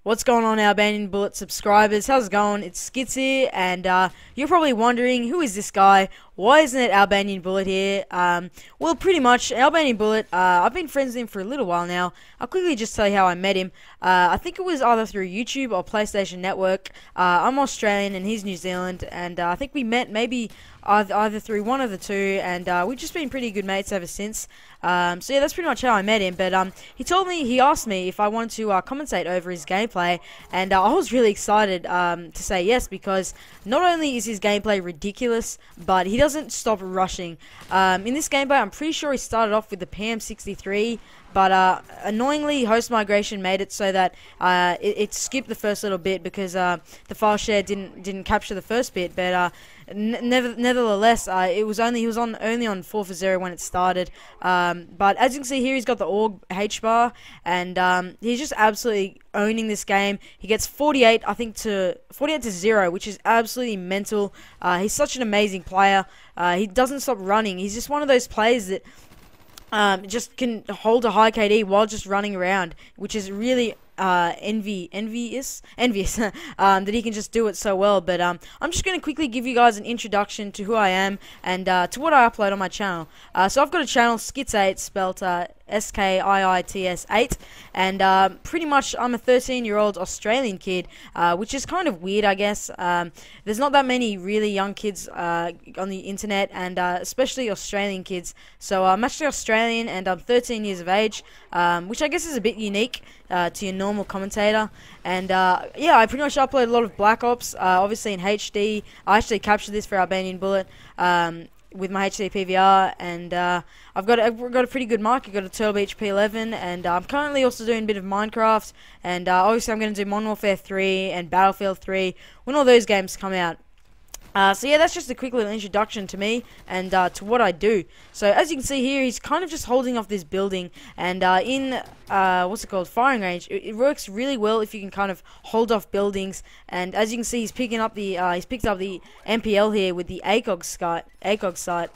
What's going on, Albanian Bullet subscribers? How's it going? It's Skits here, and you're probably wondering, who is this guy? Why isn't it Albanian Bullet here? Well, pretty much, Albanian Bullet, I've been friends with him for a little while now. I'll quickly just tell you how I met him. I think it was either through YouTube or PlayStation Network. I'm Australian and he's New Zealand, and I think we met maybe either through one of the two, and we've just been pretty good mates ever since. So yeah, that's pretty much how I met him. But he asked me if I wanted to commentate over his gameplay, and I was really excited to say yes, because not only is his gameplay ridiculous, but he doesn't stop rushing. In this gameplay, I'm pretty sure he started off with the PM63. But annoyingly, host migration made it so that it skipped the first little bit because the file share didn't capture the first bit. But nevertheless, he was only on 440 when it started. But as you can see here, he's got the org H bar, and he's just absolutely owning this game. He gets 48, I think, to 48 to 0, which is absolutely mental. He's such an amazing player. He doesn't stop running. He's just one of those players that just can hold a high KD while just running around, which is really envious that he can just do it so well. But I'm just going to quickly give you guys an introduction to who I am and to what I upload on my channel. So I've got a channel, Skits8, spelt SKIITS 8, and pretty much I'm a 13-year-old Australian kid, which is kind of weird, I guess. There's not that many really young kids on the internet, and especially Australian kids. So I'm actually Australian, and I'm 13 years of age, which I guess is a bit unique to your normal commentator. And yeah, I pretty much upload a lot of Black Ops, obviously in HD. I actually captured this for Albanian Bullet with my HD PVR, and I've got a pretty good mic. I've got a Turtle Beach P11, and I'm currently also doing a bit of Minecraft, and obviously I'm going to do Modern Warfare 3 and Battlefield 3 when all those games come out. So yeah, that's just a quick little introduction to me and to what I do. So as you can see here, he's kind of just holding off this building, and in what's it called, firing range, it works really well if you can kind of hold off buildings. And as you can see, he's picked up the MPL here with the ACOG sight,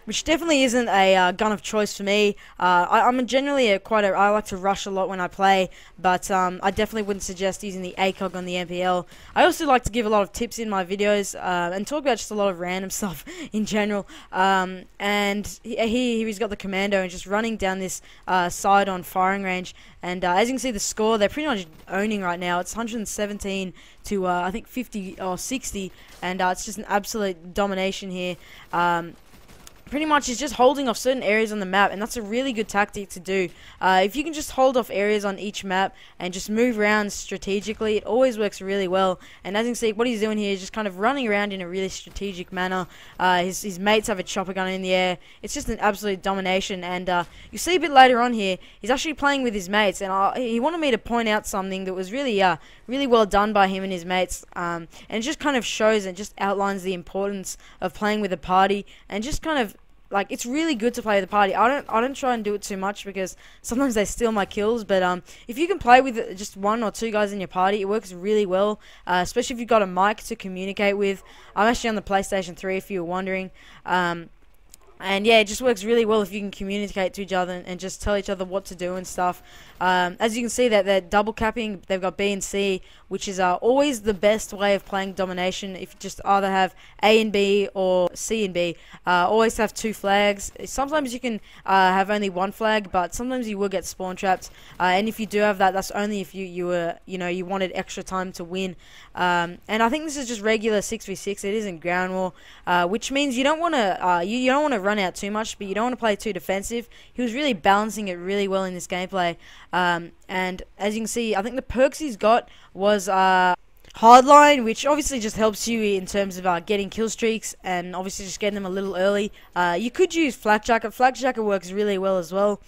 which definitely isn't a gun of choice for me. I'm generally I like to rush a lot when I play, but I definitely wouldn't suggest using the ACOG on the MPL. I also like to give a lot of tips in my videos and talk about just a lot of random stuff in general. And here he's got the commando and just running down this side on firing range. And as you can see, the score, they're pretty much owning right now. It's 117 to I think 50 or 60, and it's just an absolute domination here. Pretty much he's just holding off certain areas on the map, and that's a really good tactic to do. If you can just hold off areas on each map and just move around strategically, it always works really well. And as you can see, what he's doing here is just kind of running around in a really strategic manner. His mates have a chopper gun in the air. It's just an absolute domination. And you see a bit later on here, he's actually playing with his mates, and he wanted me to point out something that was really really well done by him and his mates. And it just kind of shows and just outlines the importance of playing with a party, and just kind of, like, it's really good to play with a party. I don't try and do it too much because sometimes they steal my kills. But if you can play with just one or two guys in your party, it works really well. Especially if you've got a mic to communicate with. I'm actually on the PlayStation 3, if you were wondering. And yeah, it just works really well if you can communicate to each other and just tell each other what to do and stuff. As you can see, that they're double capping. They've got B and C, which is always the best way of playing domination. If you just either have A and B or C and B, always have two flags. Sometimes you can have only one flag, but sometimes you will get spawn trapped. And if you do have that, that's only if you wanted extra time to win. And I think this is just regular 6v6. It isn't ground war, which means you don't want to you don't want to run out too much, but you don't want to play too defensive. He was really balancing it really well in this gameplay. And as you can see, I think the perks he's got was Hardline, which obviously just helps you in terms of getting kill streaks, and obviously just getting them a little early. You could use Flak Jacket. Flak Jacket works really well as well.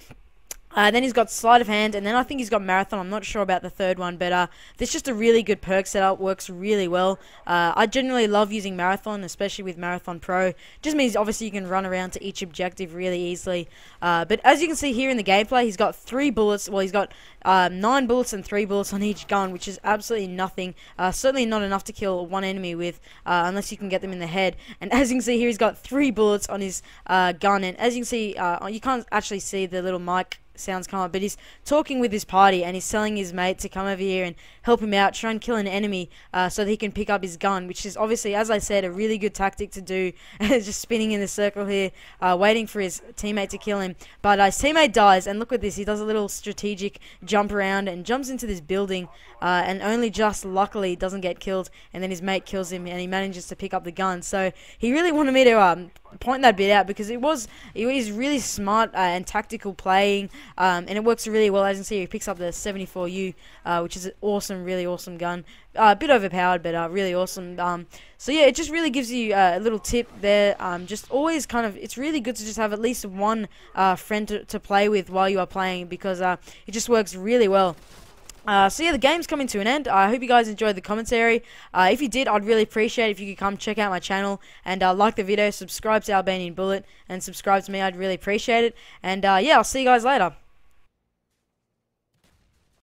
Then he's got Sleight of Hand, and then I think he's got Marathon. I'm not sure about the third one, but there's just a really good perk setup. Works really well. I generally love using Marathon, especially with Marathon Pro. Just means obviously you can run around to each objective really easily. But as you can see here in the gameplay, he's got 3 bullets. Well, he's got 9 bullets and 3 bullets on each gun, which is absolutely nothing. Certainly not enough to kill one enemy with, unless you can get them in the head. And as you can see here, he's got 3 bullets on his gun. And as you can see, you can't actually see the little mic sounds come up, but he's talking with his party and he's telling his mate to come over here and help him out, try and kill an enemy so that he can pick up his gun, which is obviously, as I said, a really good tactic to do. Just spinning in the circle here, waiting for his teammate to kill him. But his teammate dies, and look at this, he does a little strategic jump around and jumps into this building, and only just luckily doesn't get killed, and then his mate kills him and he manages to pick up the gun. So he really wanted me to point that bit out, because it was really smart and tactical playing, and it works really well. As you can see, he picks up the 74U, which is an awesome, really awesome gun. A bit overpowered, but really awesome. So yeah, it just really gives you a little tip there. Just always it's really good to just have at least one friend to play with while you are playing, because it just works really well. So yeah, the game's coming to an end. I hope you guys enjoyed the commentary. If you did, I'd really appreciate it if you could come check out my channel and like the video, subscribe to Albanian Bullet, and subscribe to me. I'd really appreciate it. And yeah, I'll see you guys later.